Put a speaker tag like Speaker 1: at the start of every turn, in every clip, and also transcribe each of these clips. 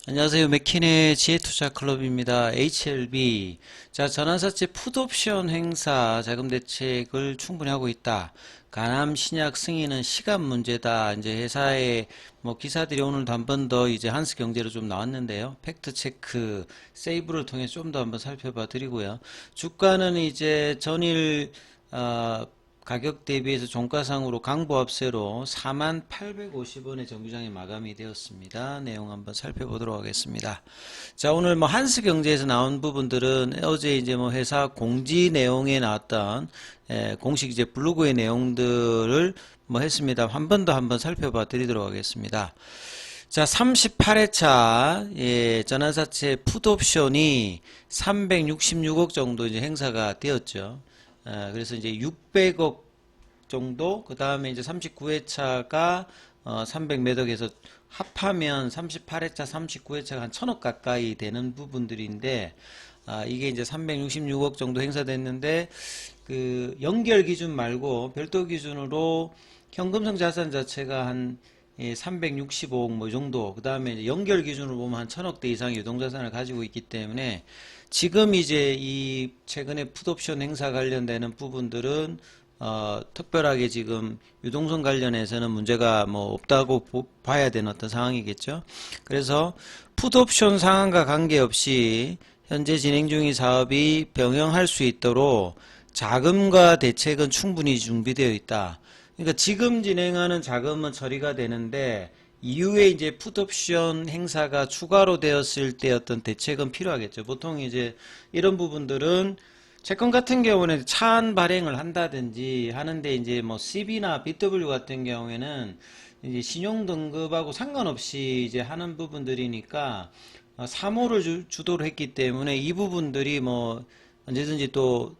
Speaker 1: 안녕하세요. 맥킨의 지혜투자클럽입니다. HLB. 자, 전환사채 풋옵션 행사 자금 대책을 충분히 하고 있다. 가남 신약 승인은 시간 문제다. 이제 회사의 뭐 기사들이 오늘도 한 번 더 이제 한스경제로 좀 나왔는데요. 팩트체크 세이브를 통해 좀 더 한번 살펴봐 드리고요. 주가는 이제 전일 가격 대비해서 종가상으로 강보합세로 4850원의 정규장이 마감이 되었습니다. 내용 한번 살펴보도록 하겠습니다. 자, 오늘 뭐 한스경제에서 나온 부분들은 어제 이제 뭐 회사 공지 내용에 나왔던 공식 이제 블로그의 내용들을 뭐 했습니다. 한 번 더 한번 살펴봐 드리도록 하겠습니다. 자, 38회차 전환사채 풋옵션이 366억 정도 이제 행사가 되었죠. 그래서 이제 600억 정도, 그 다음에 이제 39회차가 300몇 억에서 합하면 38회차, 39회차가 한 1000억 가까이 되는 부분들인데, 이게 이제 366억 정도 행사됐는데, 그 연결 기준 말고 별도 기준으로 현금성 자산 자체가 한 365억 뭐 정도, 그 다음에 연결 기준으로 보면 한 1000억대 이상의 유동자산을 가지고 있기 때문에 지금 이제 이 최근에 풋옵션 행사 관련되는 부분들은 특별하게 지금 유동성 관련해서는 문제가 뭐 없다고 봐야 되는 어떤 상황이겠죠. 그래서 풋옵션 상한과 관계없이 현재 진행 중인 사업이 병행할 수 있도록 자금과 대책은 충분히 준비되어 있다. 그러니까 지금 진행하는 자금은 처리가 되는데 이후에 이제 풋옵션 행사가 추가로 되었을 때 어떤 대책은 필요하겠죠. 보통 이제 이런 부분들은 채권 같은 경우는 차한 발행을 한다든지 하는데 이제 뭐 CB나 BW 같은 경우에는 이제 신용 등급하고 상관없이 이제 하는 부분들이니까 사모를 주도를 했기 때문에 이 부분들이 뭐 언제든지 또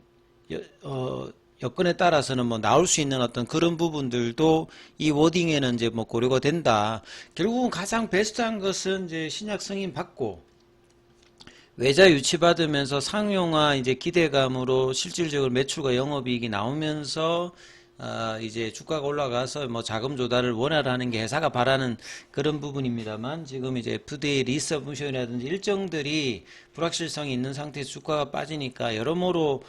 Speaker 1: 여건에 따라서는 뭐 나올 수 있는 어떤 그런 부분들도 이 워딩에는 이제 뭐 고려가 된다. 결국은 가장 베스트한 것은 이제 신약 승인 받고 외자 유치받으면서 상용화 이제 기대감으로 실질적으로 매출과 영업이익이 나오면서 이제 주가가 올라가서 뭐 자금 조달을 원활하는 게 회사가 바라는 그런 부분입니다만 지금 이제 FDA 리서브션이라든지 일정들이 불확실성이 있는 상태에서 주가가 빠지니까 여러모로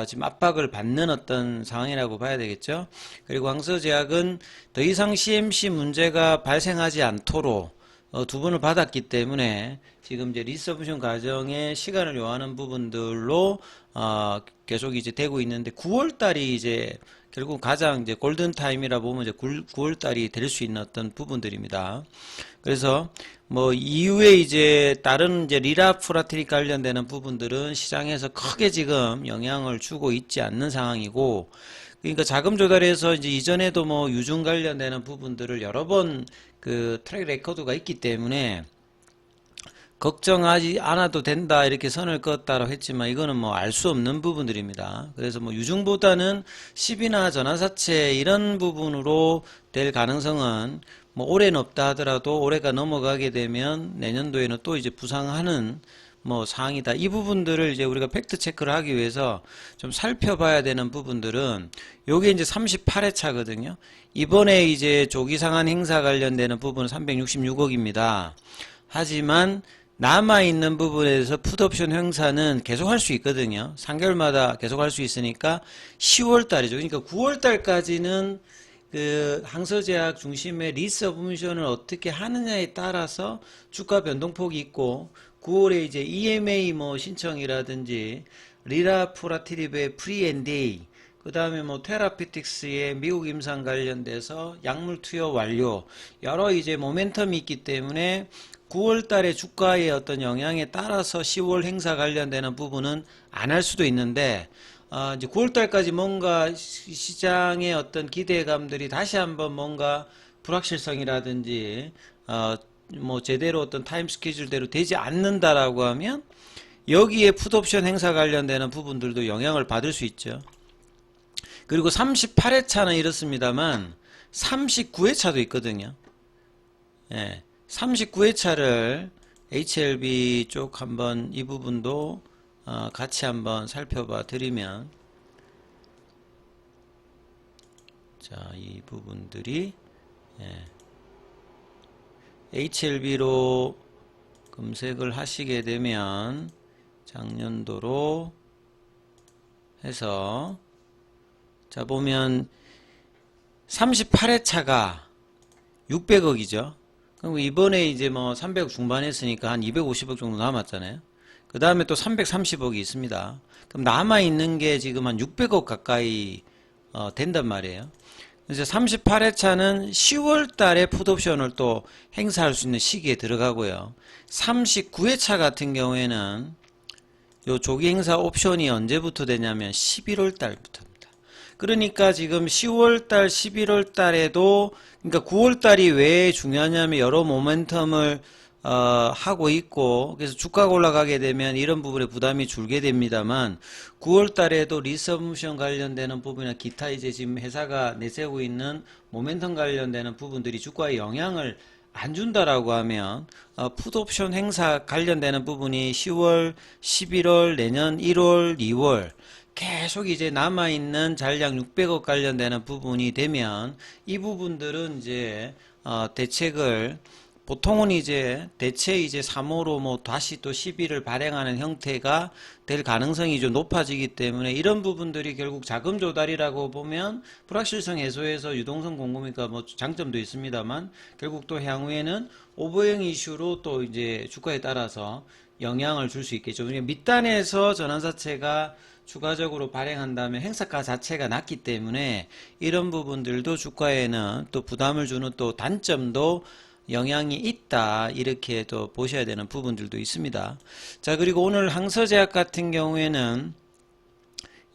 Speaker 1: 지금 압박을 받는 어떤 상황이라고 봐야 되겠죠. 그리고 황서제약은 더 이상 CMC 문제가 발생하지 않도록 두 번을 받았기 때문에 지금 이제 리서브션 과정에 시간을 요하는 부분들로 계속 이제 되고 있는데 9월 달이 이제 결국 가장 이제 골든 타임이라 보면 이제 9월 달이 될 수 있는 어떤 부분들입니다. 그래서 뭐 이후에 이제 다른 이제 리라프라트리 관련되는 부분들은 시장에서 크게 지금 영향을 주고 있지 않는 상황이고 그러니까 자금 조달에서 이제 이전에도 뭐 유증 관련되는 부분들을 여러 번 그 트랙 레코드가 있기 때문에 걱정하지 않아도 된다 이렇게 선을 그었다고 했지만 이거는 뭐 알 수 없는 부분들입니다. 그래서 뭐 유증보다는 시비나 전환사채 이런 부분으로 될 가능성은 뭐 올해는 없다 하더라도 올해가 넘어가게 되면 내년도에는 또 이제 부상하는 뭐 사항이다. 이 부분들을 이제 우리가 팩트 체크를 하기 위해서 좀 살펴봐야 되는 부분들은 요게 이제 38회차거든요. 이번에 이제 조기 상한 행사 관련되는 부분은 366억입니다. 하지만 남아있는 부분에서 풋옵션 행사는 계속 할 수 있거든요. 3개월마다 계속 할 수 있으니까 10월 달이죠. 그러니까 9월 달까지는 그 항서제약 중심의 리서브미션을 어떻게 하느냐에 따라서 주가 변동폭이 있고 9월에 이제 EMA 뭐 신청이라든지 리라프라티립의 프리 NDA 그 다음에 뭐 테라피틱스의 미국 임상 관련돼서 약물 투여 완료 여러 이제 모멘텀이 있기 때문에 9월 달에 주가의 어떤 영향에 따라서 10월 행사 관련되는 부분은 안 할 수도 있는데 이제 9월 달까지 뭔가 시장의 어떤 기대감들이 다시 한번 뭔가 불확실성이라든지 뭐 제대로 어떤 타임 스케줄대로 되지 않는다라고 하면 여기에 풋옵션 행사 관련되는 부분들도 영향을 받을 수 있죠. 그리고 38회차는 이렇습니다만 39회차도 있거든요. 예, 39회차를 HLB 쪽 한번 이 부분도 같이 한번 살펴봐 드리면 자, 이 부분들이 HLB로 검색을 하시게 되면 작년도로 해서 자 보면 38회차가 600억이죠. 그럼 이번에 이제 뭐 300억 중반 했으니까 한 250억 정도 남았잖아요. 그 다음에 또 330억이 있습니다. 그럼 남아있는 게 지금 한 600억 가까이 된단 말이에요. 그래서 38회차는 10월 달에 풋옵션을 또 행사할 수 있는 시기에 들어가고요. 39회차 같은 경우에는 요 조기 행사 옵션이 언제부터 되냐면 11월 달부터입니다. 그러니까 지금 10월 달, 11월 달에도 그러니까 9월 달이 왜 중요하냐면 여러 모멘텀을 하고 있고 그래서 주가가 올라가게 되면 이런 부분에 부담이 줄게 됩니다만 9월 달에도 리서브션 관련되는 부분이나 기타 이제 지금 회사가 내세우고 있는 모멘텀 관련되는 부분들이 주가에 영향을 안 준다라고 하면 풋옵션 행사 관련되는 부분이 10월, 11월, 내년 1월, 2월 계속 이제 남아있는 잔량 600억 관련되는 부분이 되면 이 부분들은 이제 대책을 보통은 이제 대체 이제 3호로 뭐 다시 또 시비를 발행하는 형태가 될 가능성이 좀 높아지기 때문에 이런 부분들이 결국 자금 조달이라고 보면 불확실성 해소에서 유동성 공급이니까 뭐 장점도 있습니다만 결국 또 향후에는 오버행 이슈로 또 이제 주가에 따라서 영향을 줄 수 있겠죠. 그러니까 밑단에서 전환사채가 추가적으로 발행한다면 행사가 자체가 낮기 때문에 이런 부분들도 주가에는 또 부담을 주는 또 단점도 영향이 있다 이렇게 또 보셔야 되는 부분들도 있습니다. 자 그리고 오늘 항서제약 같은 경우에는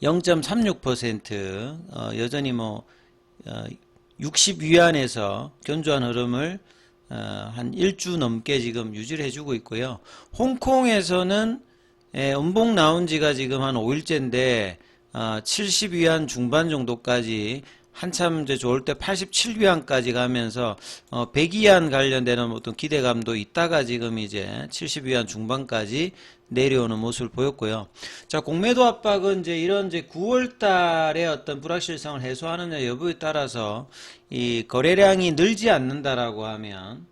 Speaker 1: 0.36% 여전히 뭐 60위안에서 견조한 흐름을 한 1주 넘게 지금 유지를 해주고 있고요. 홍콩에서는 음봉 나온 지가 지금 한 5일째인데 70위안 중반 정도까지 한참 이제 좋을 때 87위안까지 가면서 100위안 관련되는 어떤 기대감도 있다가 지금 이제 70위안 중반까지 내려오는 모습을 보였고요. 자, 공매도 압박은 이제 이런 이제 9월 달에 어떤 불확실성을 해소하느냐 여부에 따라서 이 거래량이 늘지 않는다라고 하면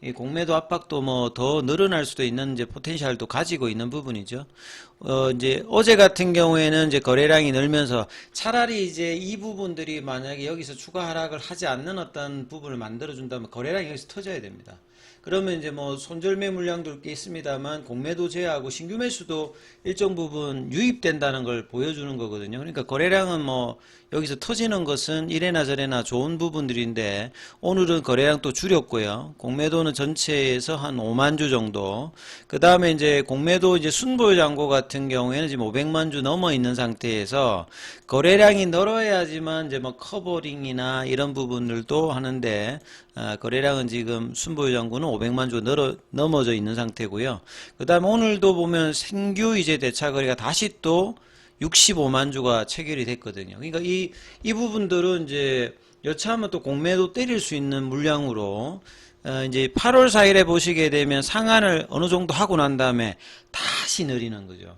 Speaker 1: 이 공매도 압박도 뭐 더 늘어날 수도 있는 이제 포텐셜도 가지고 있는 부분이죠. 이제 어제 같은 경우에는 이제 거래량이 늘면서 차라리 이제 이 부분들이 만약에 여기서 추가 하락을 하지 않는 어떤 부분을 만들어준다면 거래량이 여기서 터져야 됩니다. 그러면 이제 뭐 손절매 물량도 꽤 있습니다만 공매도 제외하고 신규 매수도 일정 부분 유입된다는 걸 보여주는 거거든요. 그러니까 거래량은 뭐 여기서 터지는 것은 이래나 저래나 좋은 부분들인데 오늘은 거래량 또 줄였고요. 공매도는 전체에서 한 5만 주 정도. 그 다음에 이제 공매도 이제 순보유 잔고 같은 경우에는 지금 500만 주 넘어 있는 상태에서 거래량이 늘어야지만 이제 뭐 커버링이나 이런 부분들도 하는데 거래량은 지금 순보유 잔고는 500만 주 넘어져 있는 상태고요. 그 다음에 오늘도 보면 신규 이제 대차 거래가 다시 또 65만 주가 체결이 됐거든요. 그러니까 이 부분들은 이제 여차하면 또 공매도 때릴 수 있는 물량으로 이제 8월 4일에 보시게 되면 상한을 어느 정도 하고 난 다음에 다시 내리는 거죠.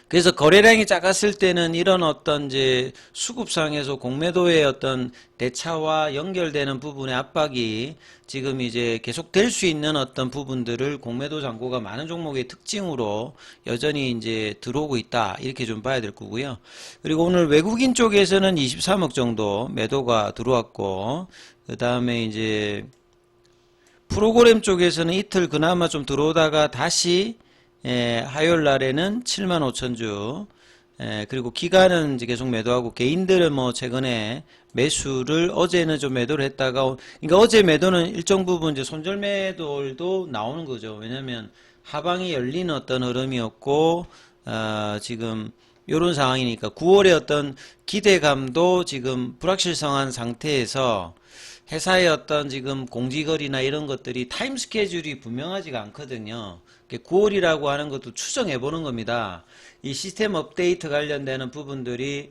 Speaker 1: 그래서 거래량이 작았을 때는 이런 어떤 이제 수급상에서 공매도의 어떤 대차와 연결되는 부분의 압박이 지금 이제 계속 될 수 있는 어떤 부분들을 공매도 잔고가 많은 종목의 특징으로 여전히 이제 들어오고 있다. 이렇게 좀 봐야 될 거고요. 그리고 오늘 외국인 쪽에서는 23억 정도 매도가 들어왔고, 그 다음에 이제 프로그램 쪽에서는 이틀 그나마 좀 들어오다가 다시 화요일 날에는 75,000주, 그리고 기관은 이제 계속 매도하고 개인들은 뭐 최근에 매수를 어제는 좀 매도를 했다가, 그러니까 어제 매도는 일정 부분 이제 손절 매도도 나오는 거죠. 왜냐면 하방이 열리는 어떤 흐름이었고, 지금 요런 상황이니까 9월의 어떤 기대감도 지금 불확실성한 상태에서 회사의 어떤 지금 공지거리나 이런 것들이 타임 스케줄이 분명하지가 않거든요. 9월이라고 하는 것도 추정해 보는 겁니다. 이 시스템 업데이트 관련되는 부분들이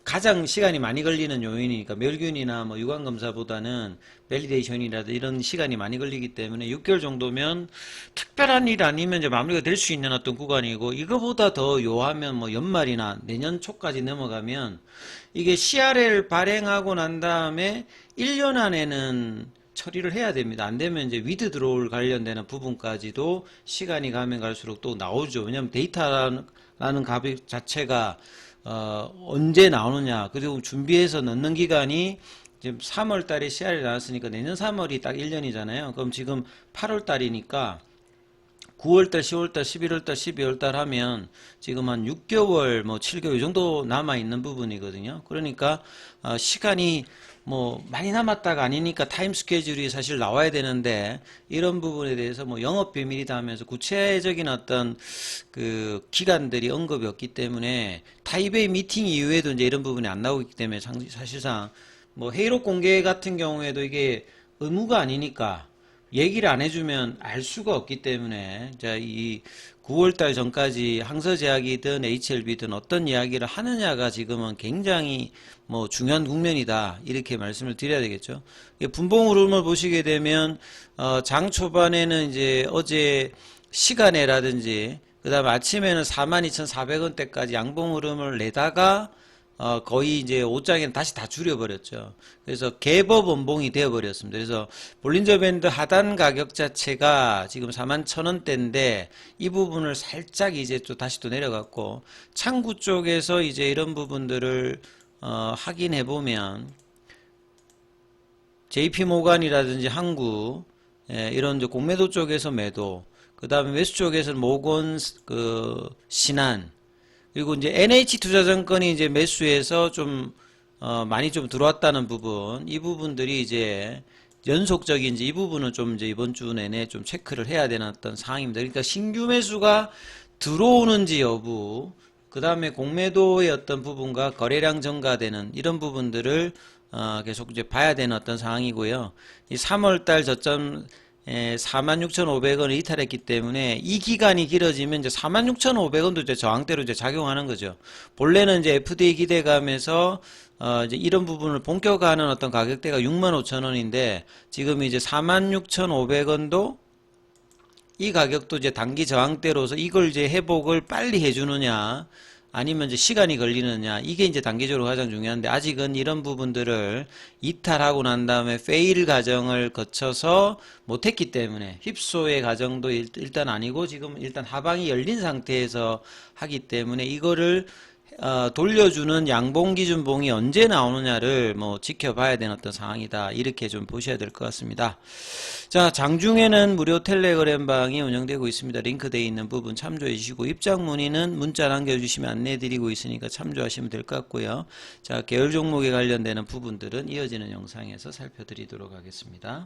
Speaker 1: 가장 시간이 많이 걸리는 요인이니까 멸균이나 뭐 유관검사보다는 밸리데이션이라도 이런 시간이 많이 걸리기 때문에 6개월 정도면 특별한 일 아니면 이제 마무리가 될 수 있는 어떤 구간이고, 이거보다 더 요하면 뭐 연말이나 내년 초까지 넘어가면 이게 CRL 발행하고 난 다음에 1년 안에는 처리를 해야 됩니다. 안 되면 이제 위드 드로우 관련되는 부분까지도 시간이 가면 갈수록 또 나오죠. 왜냐하면 데이터라는 값 자체가 언제 나오느냐, 그리고 준비해서 넣는 기간이 지금 3월 달에 CR이 나왔으니까 내년 3월이 딱 1년이잖아요. 그럼 지금 8월 달이니까 9월달, 10월달, 11월달, 12월달 하면 지금 한 6개월, 뭐 7개월 이 정도 남아있는 부분이거든요. 그러니까 시간이 뭐 많이 남았다가 아니니까 타임 스케줄이 사실 나와야 되는데 이런 부분에 대해서 뭐 영업 비밀이다 하면서 구체적인 어떤 그 기간들이 언급이 없기 때문에 타이베이 미팅 이후에도 이제 이런 부분이 안 나오기 때문에 사실상 뭐 회의록 공개 같은 경우에도 이게 의무가 아니니까 얘기를 안 해주면 알 수가 없기 때문에 자, 이 9월달 전까지 항서제약이든 HLB든 어떤 이야기를 하느냐가 지금은 굉장히 뭐 중요한 국면이다 이렇게 말씀을 드려야 되겠죠. 분봉 흐름을 보시게 되면 장 초반에는 이제 어제 시간에라든지 그 다음에 아침에는 42,400원대까지 양봉 흐름을 내다가 거의 이제 5장에는 다시 다 줄여버렸죠. 그래서 개법 원봉이 되어버렸습니다. 그래서 볼린저 밴드 하단 가격 자체가 지금 41,000원대인데 이 부분을 살짝 이제 또 다시 또 내려갔고 창구 쪽에서 이제 이런 부분들을 확인해 보면 JP 모간이라든지 항구 이런 이제 공매도 쪽에서 매도, 그 다음에 매수 쪽에서는 모건 신한, 그리고 이제 NH투자증권이 이제 매수해서 좀 많이 좀 들어왔다는 부분, 이 부분들이 이제 연속적인지 이 부분은 좀 이제 이번 주 내내 좀 체크를 해야 되는 어떤 상황입니다. 그러니까 신규 매수가 들어오는지 여부, 그 다음에 공매도의 어떤 부분과 거래량 증가되는 이런 부분들을 계속 이제 봐야 되는 어떤 상황이고요. 이 3월달 저점 46,500원을 이탈했기 때문에 이 기간이 길어지면 이제 46,500원도 이제 저항대로 이제 작용하는 거죠. 본래는 이제 FDA 기대감에서 이제 이런 부분을 본격화하는 어떤 가격대가 65,000원인데 지금 이제 46,500원도 이 가격도 이제 단기 저항대로서 이걸 이제 회복을 빨리 해주느냐 아니면 이제 시간이 걸리느냐, 이게 이제 단기적으로 가장 중요한데 아직은 이런 부분들을 이탈하고 난 다음에 페일 과정을 거쳐서 못했기 때문에 휩소의 과정도 일단 아니고 지금 일단 하방이 열린 상태에서 하기 때문에 이거를 돌려주는 양봉 기준봉이 언제 나오느냐를 뭐 지켜봐야 되는 어떤 상황이다 이렇게 좀 보셔야 될 것 같습니다. 자, 장중에는 무료 텔레그램 방이 운영되고 있습니다. 링크되어 있는 부분 참조해 주시고 입장 문의는 문자 남겨주시면 안내 드리고 있으니까 참조하시면 될 것 같고요. 자, 계열 종목에 관련되는 부분들은 이어지는 영상에서 살펴드리도록 하겠습니다.